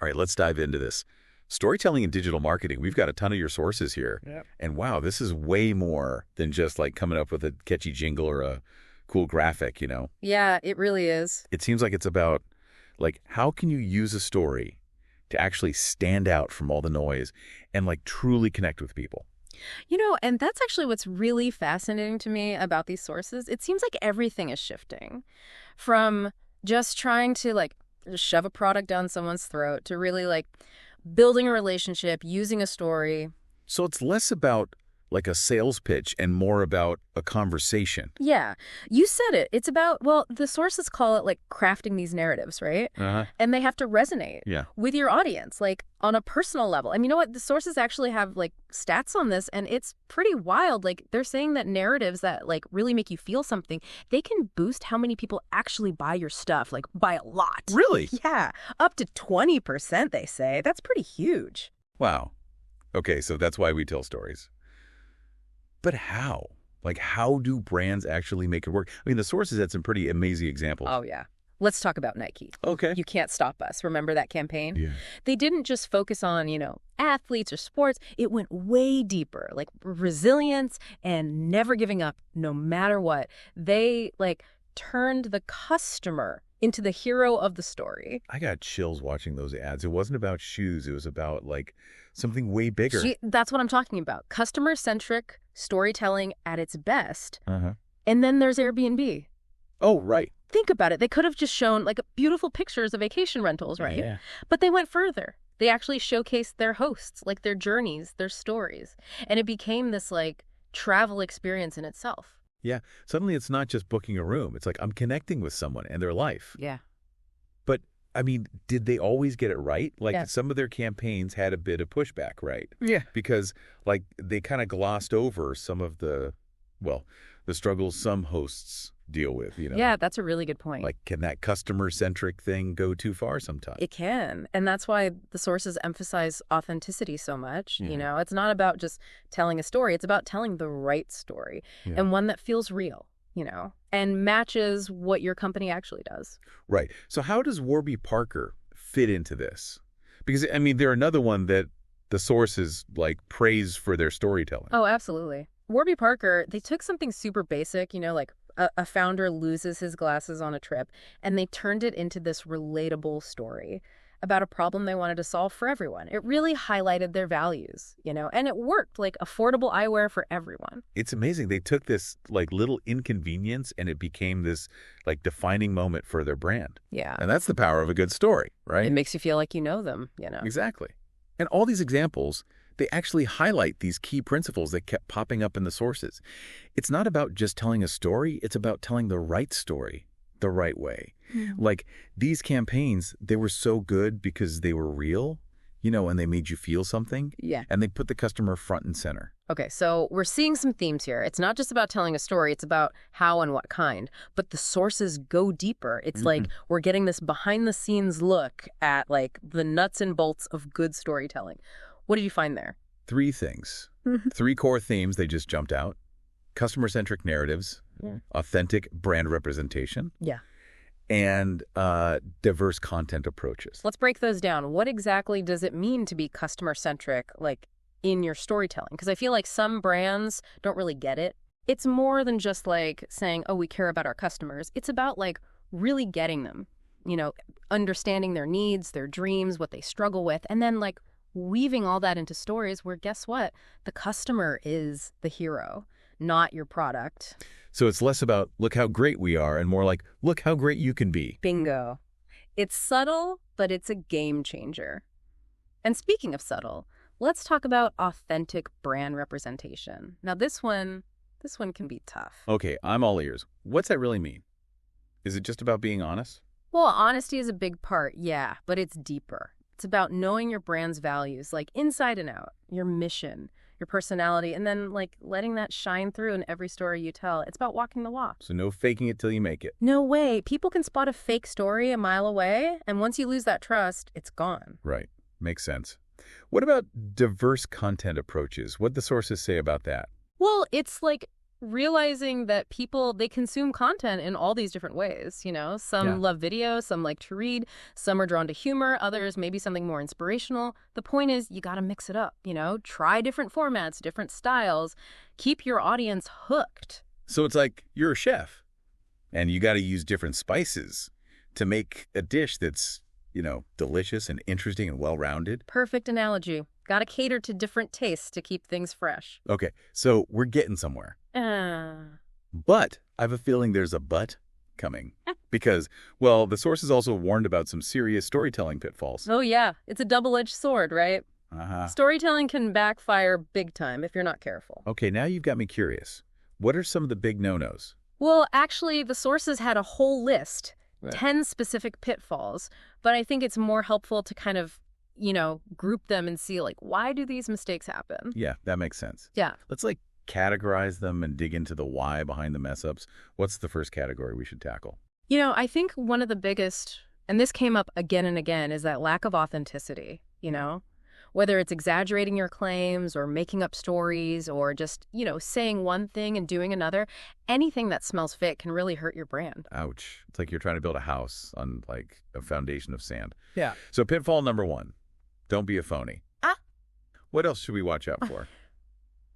All right, let's dive into this. Storytelling and digital marketing, we've got a ton of your sources here. Yep. And wow, this is way more than just like coming up with a catchy jingle or a cool graphic, Yeah, it really is. It seems like it's about, like, how can you use a story to actually stand out from all the noise and, like, truly connect with people? And that's actually what's really fascinating to me about these sources. It seems like everything is shifting from just trying to, like, shove a product down someone's throat to really, like, building a relationship, using a story. So it's less about, like, a sales pitch and more about a conversation. Yeah, you said it. It's about, well, the sources call it, like, crafting these narratives, right? Uh-huh. And they have to resonate Yeah. with your audience, like, on a personal level. I mean, you know what? The sources actually have, like, stats on this, and it's pretty wild. Like, they're saying that narratives that, like, really make you feel something, they can boost how many people actually buy your stuff, like, by a lot. Really? Yeah, up to 20%, they say. That's pretty huge. Wow. Okay, so that's why we tell stories. But how? Like, how do brands actually make it work? I mean, the sources had some pretty amazing examples. Oh, yeah. Let's talk about Nike. Okay. You Can't Stop Us. Remember that campaign? Yeah. They didn't just focus on, athletes or sports. It went way deeper, like resilience and never giving up no matter what. They, like, turned the customer into the hero of the story. I got chills watching those ads. It wasn't about shoes. It was about, like, something way bigger. That's what I'm talking about. Customer-centric storytelling at its best. Uh-huh. And then there's Airbnb. Oh, right. Think about it. They could have just shown, like, beautiful pictures of vacation rentals, right? Yeah. But they went further. They actually showcased their hosts, like their journeys, their stories. And it became this, like, travel experience in itself. Yeah. Suddenly it's not just booking a room. It's like I'm connecting with someone and their life. Yeah. But, I mean, did they always get it right? Like, Yeah. some of their campaigns had a bit of pushback, right? Yeah. Because, like, they kind of glossed over some of the struggles some hosts deal with, Yeah, that's a really good point. Like, can that customer-centric thing go too far sometimes? It can. And that's why the sources emphasize authenticity so much. Yeah. It's not about just telling a story. It's about telling the right story Yeah. and one that feels real, and matches what your company actually does. Right. So how does Warby Parker fit into this? Because, I mean, they're another one that the sources, like, praise for their storytelling. Oh, absolutely. Warby Parker, they took something super basic, like a founder loses his glasses on a trip, and they turned it into this relatable story about a problem they wanted to solve for everyone. It really highlighted their values, and it worked, like affordable eyewear for everyone. It's amazing. They took this, like, little inconvenience and it became this, like, defining moment for their brand. Yeah. And that's the power of a good story, right? It makes you feel like you know them, Exactly. And all these examples, they actually highlight these key principles that kept popping up in the sources. It's not about just telling a story. It's about telling the right story the right way. Like, these campaigns, they were so good because they were real, and they made you feel something. Yeah. And they put the customer front and center. Okay, so we're seeing some themes here. It's not just about telling a story. It's about how and what kind. But the sources go deeper. It's like we're getting this behind-the-scenes look at, like, the nuts and bolts of good storytelling. What did you find there? 3 things. 3 core themes, they just jumped out. Customer-centric narratives, authentic brand representation, Yeah. and diverse content approaches. Let's break those down. What exactly does it mean to be customer-centric, like, in your storytelling? Because I feel like some brands don't really get it. It's more than just, like, saying, oh, we care about our customers. It's about, like, really getting them, understanding their needs, their dreams, what they struggle with, and then, like, weaving all that into stories where, guess what? The customer is the hero, not your product. So it's less about, look how great we are, and more like, look how great you can be. Bingo. It's subtle, but it's a game changer. And speaking of subtle, let's talk about authentic brand representation. Now, this one can be tough. Okay, I'm all ears. What's that really mean? Is it just about being honest? Well, honesty is a big part, yeah, but it's deeper. It's about knowing your brand's values, like inside and out, your mission, your personality, and then, like, letting that shine through in every story you tell. It's about walking the walk. So no faking it till you make it. No way. People can spot a fake story a mile away, and once you lose that trust, it's gone. Right. Makes sense. What about diverse content approaches? What'd the sources say about that? Well, it's like realizing that people, they consume content in all these different ways, Some love video, some like to read, some are drawn to humor, others maybe something more inspirational. The point is you got to mix it up, Try different formats, different styles. Keep your audience hooked. So it's like you're a chef, and you got to use different spices to make a dish that's, delicious and interesting and well-rounded. Perfect analogy. Got to cater to different tastes to keep things fresh. Okay, so we're getting somewhere. But I have a feeling there's a but coming. Because, well, the sources also warned about some serious storytelling pitfalls. Oh, yeah. It's a double-edged sword, right? Uh-huh. Storytelling can backfire big time if you're not careful. Okay, now you've got me curious. What are some of the big no-nos? Well, actually, the sources had a whole list, Right. 10 specific pitfalls, but I think it's more helpful to kind of, group them and see, why do these mistakes happen? Yeah, that makes sense. Yeah. Let's, categorize them and dig into the why behind the mess-ups. What's the first category we should tackle? I think one of the biggest, and this came up again and again, is that lack of authenticity, Whether it's exaggerating your claims or making up stories or just, saying one thing and doing another, anything that smells fake can really hurt your brand. Ouch. It's like you're trying to build a house on, a foundation of sand. Yeah. So pitfall number 1, don't be a phony. Ah. What else should we watch out for?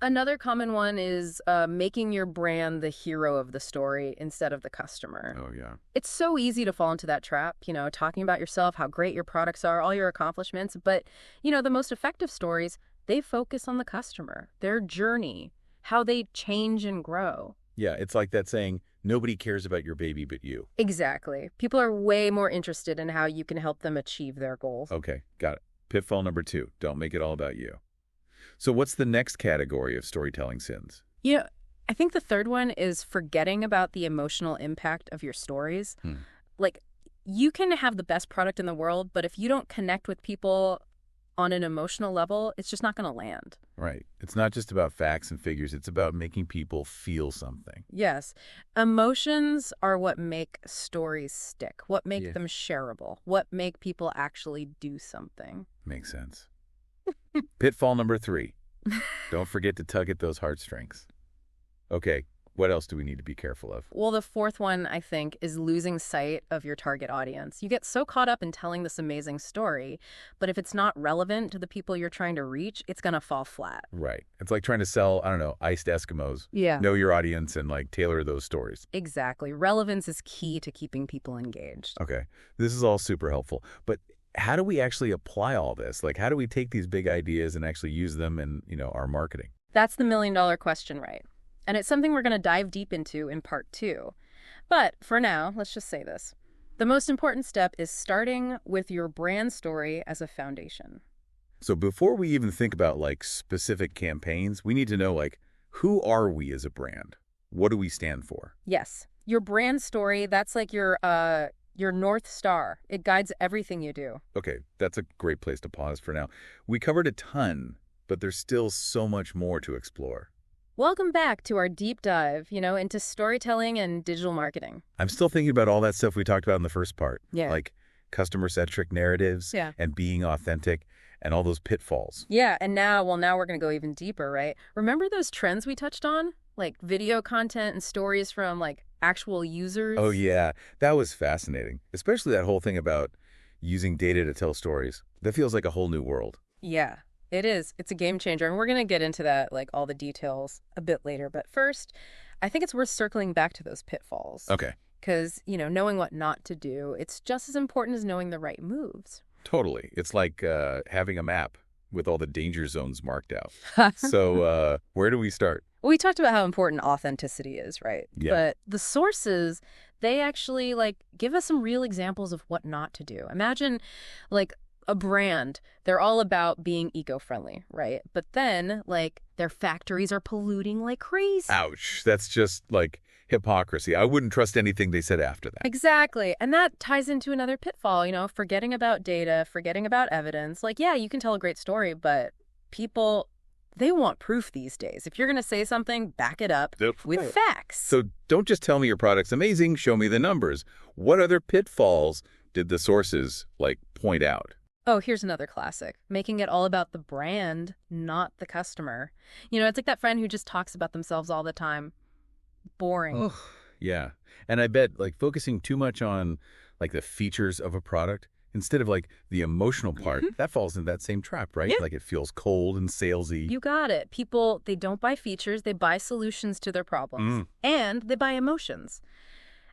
Another common one is making your brand the hero of the story instead of the customer. Oh, yeah. It's so easy to fall into that trap, talking about yourself, how great your products are, all your accomplishments. But, the most effective stories, they focus on the customer, their journey, how they change and grow. Yeah, it's like that saying, nobody cares about your baby but you. Exactly. People are way more interested in how you can help them achieve their goals. Okay, got it. Pitfall number 2, don't make it all about you. So what's the next category of storytelling sins? I think the third one is forgetting about the emotional impact of your stories. You can have the best product in the world, but if you don't connect with people on an emotional level, it's just not going to land. Right. It's not just about facts and figures. It's about making people feel something. Yes. Emotions are what make stories stick, what make them shareable, what make people actually do something. Makes sense. Pitfall number 3. Don't forget to tug at those heartstrings. Okay, what else do we need to be careful of? Well, the fourth one, I think, is losing sight of your target audience. You get so caught up in telling this amazing story, but if it's not relevant to the people you're trying to reach, it's going to fall flat. Right. It's like trying to sell, iced Eskimos. Yeah. Know your audience and, tailor those stories. Exactly. Relevance is key to keeping people engaged. Okay. This is all super helpful. But how do we actually apply all this? How do we take these big ideas and actually use them in, our marketing? That's the million-dollar question, right? And it's something we're going to dive deep into in part 2. But for now, let's just say this. The most important step is starting with your brand story as a foundation. So before we even think about, specific campaigns, we need to know, who are we as a brand? What do we stand for? Yes. Your brand story, that's like your North Star. It guides everything you do. Okay, that's a great place to pause for now. We covered a ton, but there's still so much more to explore. Welcome back to our deep dive, into storytelling and digital marketing. I'm still thinking about all that stuff we talked about in the first part. Yeah. Like customer-centric narratives and being authentic and all those pitfalls. Yeah, and now we're going to go even deeper, right? Remember those trends we touched on? Like video content and stories from, actual users? Oh, yeah. That was fascinating. Especially that whole thing about using data to tell stories. That feels like a whole new world. Yeah. It is. It's a game changer. And we're going to get into that, all the details a bit later. But first, I think it's worth circling back to those pitfalls. Okay. Because, knowing what not to do, it's just as important as knowing the right moves. Totally. It's like having a map with all the danger zones marked out. So where do we start? We talked about how important authenticity is, right? Yeah. But the sources, they actually, give us some real examples of what not to do. Imagine, a brand, they're all about being eco-friendly, right? But then, their factories are polluting like crazy. Ouch. That's just, hypocrisy. I wouldn't trust anything they said after that. Exactly. And that ties into another pitfall, forgetting about data, forgetting about evidence. You can tell a great story, but people, they want proof these days. If you're going to say something, back it up with facts. So don't just tell me your product's amazing, show me the numbers. What other pitfalls did the sources, point out? Oh, here's another classic. Making it all about the brand, not the customer. It's like that friend who just talks about themselves all the time. Boring. Oh, yeah. And I bet like focusing too much on like the features of a product instead of like the emotional part, that falls into that same trap, right? Yeah. Like it feels cold and salesy. You got it. People, they don't buy features, they buy solutions to their problems. And they buy emotions.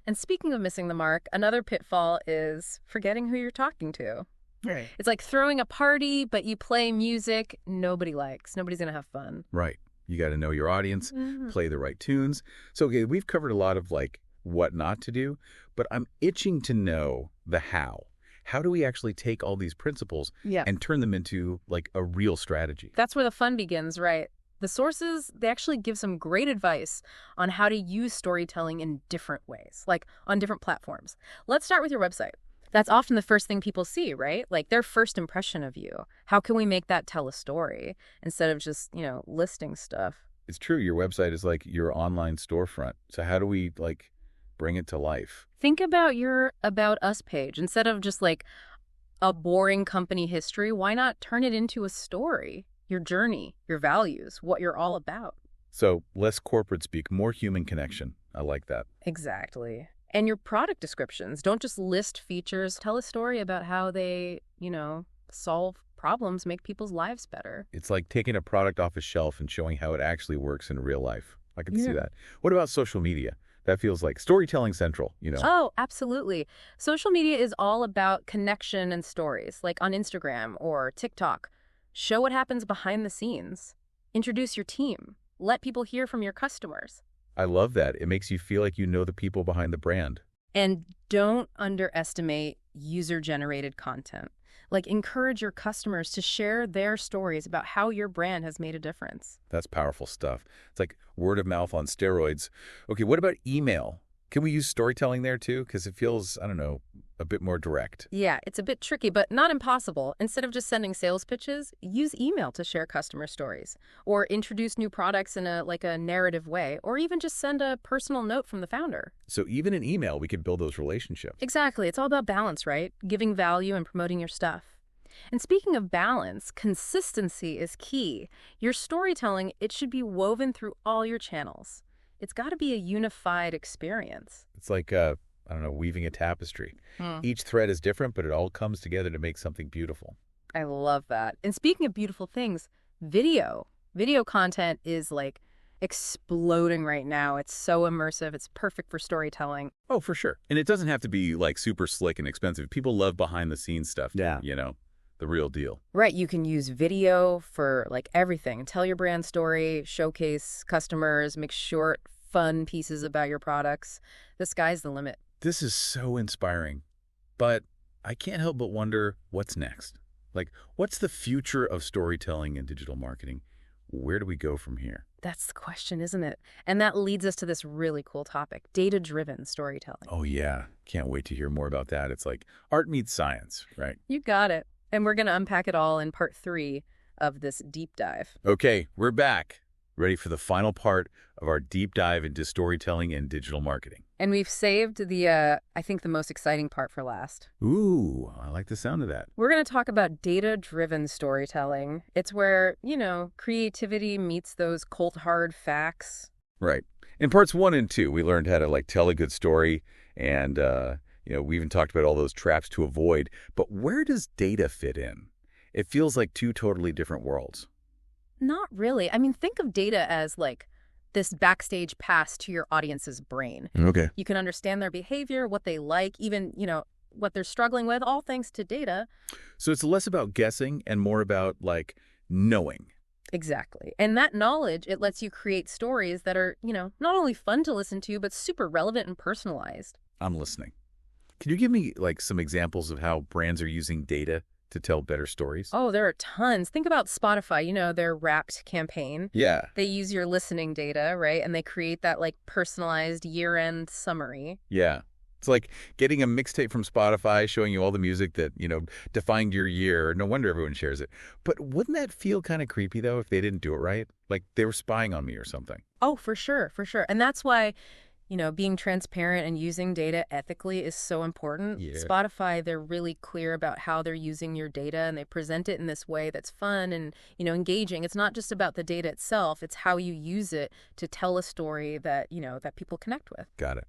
And speaking of missing the mark, another pitfall is forgetting who you're talking to. Right. It's like throwing a party, but you play music nobody likes. Nobody's going to have fun. Right. You got to know your audience, play the right tunes. So, okay, we've covered a lot of like what not to do, but I'm itching to know the how. How do we actually take all these principles and turn them into like a real strategy? That's where the fun begins, right? The sources, they actually give some great advice on how to use storytelling in different ways, like on different platforms. Let's start with your website. That's often the first thing people see, right? Like their first impression of you. How can we make that tell a story instead of just, listing stuff? It's true. Your website is like your online storefront. So how do we like bring it to life? Think about your About Us page. Instead of just like a boring company history, why not turn it into a story? Your journey, your values, what you're all about. So less corporate speak, more human connection. I like that. Exactly. And your product descriptions, don't just list features. Tell a story about how they, solve problems, make people's lives better. It's like taking a product off a shelf and showing how it actually works in real life. I can see that. What about social media? That feels like storytelling central, Oh, absolutely. Social media is all about connection and stories, like on Instagram or TikTok. Show what happens behind the scenes. Introduce your team. Let people hear from your customers. I love that. It makes you feel like you know the people behind the brand. And don't underestimate user-generated content. Like, encourage your customers to share their stories about how your brand has made a difference. That's powerful stuff. It's like word of mouth on steroids. Okay, what about email? Can we use storytelling there too? Because it feels, I don't know, a bit more direct. Yeah, it's a bit tricky, but not impossible. Instead of just sending sales pitches, use email to share customer stories, or introduce new products in a narrative way, or even just send a personal note from the founder. So even in email, we can build those relationships. Exactly. It's all about balance, right? Giving value and promoting your stuff. And speaking of balance, consistency is key. Your storytelling, it should be woven through all your channels. It's got to be a unified experience. It's like, I don't know, weaving a tapestry. Each thread is different, but it all comes together to make something beautiful. I love that. And speaking of beautiful things, video. Video content is like exploding right now. It's so immersive. It's perfect for storytelling. Oh, for sure. And it doesn't have to be like super slick and expensive. People love behind the scenes stuff. Yeah. The real deal. Right. You can use video for like everything. Tell your brand story, showcase customers, make short, fun pieces about your products. The sky's the limit. This is so inspiring. But I can't help but wonder what's next. Like, what's the future of storytelling and digital marketing? Where do we go from here? That's the question, isn't it? And that leads us to this really cool topic, data-driven storytelling. Oh, yeah. Can't wait to hear more about that. It's like art meets science, right? You got it. And we're going to unpack it all in part 3 of this deep dive. Okay, we're back. Ready for the final part of our deep dive into storytelling and digital marketing. And we've saved the, I think, the most exciting part for last. Ooh, I like the sound of that. We're going to talk about data-driven storytelling. It's where, creativity meets those cold, hard facts. Right. In parts 1 and 2, we learned how to, tell a good story. And, we even talked about all those traps to avoid. But where does data fit in? It feels like two totally different worlds. Not really. I mean, think of data as this backstage pass to your audience's brain. Okay. You can understand their behavior, what they like, even, what they're struggling with, all thanks to data. So it's less about guessing and more about, knowing. Exactly. And that knowledge, it lets you create stories that are, not only fun to listen to, but super relevant and personalized. I'm listening. Can you give me, some examples of how brands are using data to tell better stories? Oh, there are tons. Think about Spotify, their Wrapped campaign. Yeah. They use your listening data, right? And they create that personalized year-end summary. Yeah. It's like getting a mixtape from Spotify showing you all the music that, defined your year. No wonder everyone shares it. But wouldn't that feel kind of creepy, though, if they didn't do it right? Like they were spying on me or something. Oh, for sure, for sure. And that's why being transparent and using data ethically is so important. Yeah. Spotify, they're really clear about how they're using your data, and they present it in this way that's fun and, engaging. It's not just about the data itself. It's how you use it to tell a story that, that people connect with. Got it.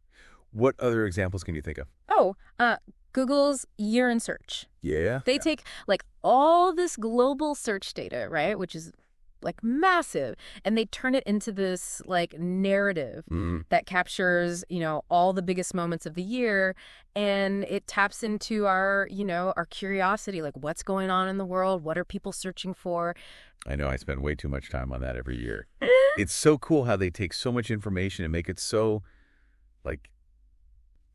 What other examples can you think of? Oh, Google's year in search. Yeah. They take like all this global search data, right, which is like massive, and they turn it into this like narrative that captures, all the biggest moments of the year, and it taps into our, our curiosity, like what's going on in the world, what are people searching for. I know I spend way too much time on that every year. It's so cool how they take so much information and make it so like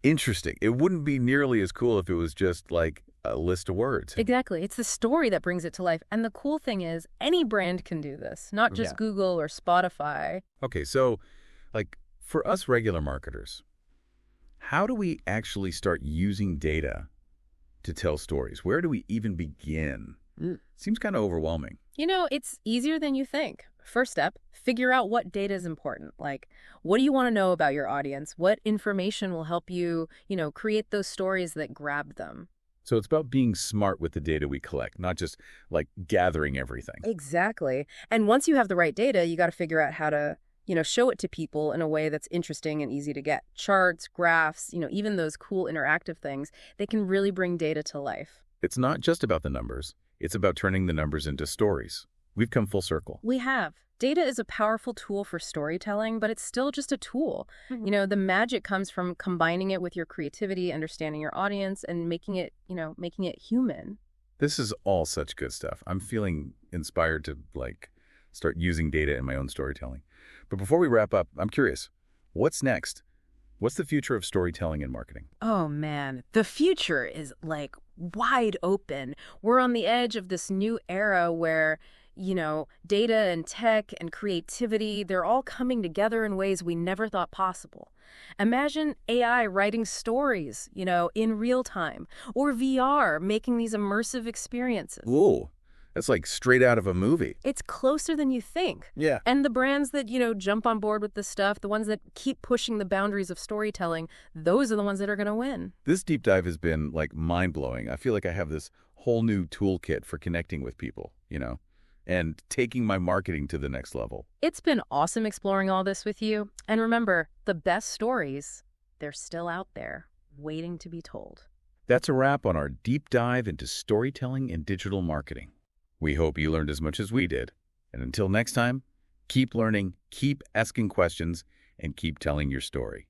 interesting. It wouldn't be nearly as cool if it was just like a list of words. Exactly. It's the story that brings it to life. And the cool thing is any brand can do this, not just Google or Spotify. Okay, so like for us regular marketers, how do we actually start using data to tell stories? Where do we even begin? Seems kind of overwhelming. It's easier than you think. First step, figure out what data is important. Like, what do you want to know about your audience? What information will help you, create those stories that grab them? So it's about being smart with the data we collect, not just like gathering everything. Exactly. And once you have the right data, you got to figure out how to, show it to people in a way that's interesting and easy to get. Charts, graphs, even those cool interactive things, they can really bring data to life. It's not just about the numbers. It's about turning the numbers into stories. We've come full circle. We have. Data is a powerful tool for storytelling, but it's still just a tool. The magic comes from combining it with your creativity, understanding your audience, and making it human. This is all such good stuff. I'm feeling inspired to start using data in my own storytelling. But before we wrap up, I'm curious, what's next? What's the future of storytelling and marketing? Oh man, the future is wide open. We're on the edge of this new era where data and tech and creativity, they're all coming together in ways we never thought possible. Imagine AI writing stories, in real time, or VR making these immersive experiences. Whoa, that's like straight out of a movie. It's closer than you think. Yeah. And the brands that, jump on board with this stuff, the ones that keep pushing the boundaries of storytelling, those are the ones that are going to win. This deep dive has been mind-blowing. I feel like I have this whole new toolkit for connecting with people, and taking my marketing to the next level. It's been awesome exploring all this with you. And remember, the best stories, they're still out there, waiting to be told. That's a wrap on our deep dive into storytelling and digital marketing. We hope you learned as much as we did. And until next time, keep learning, keep asking questions, and keep telling your story.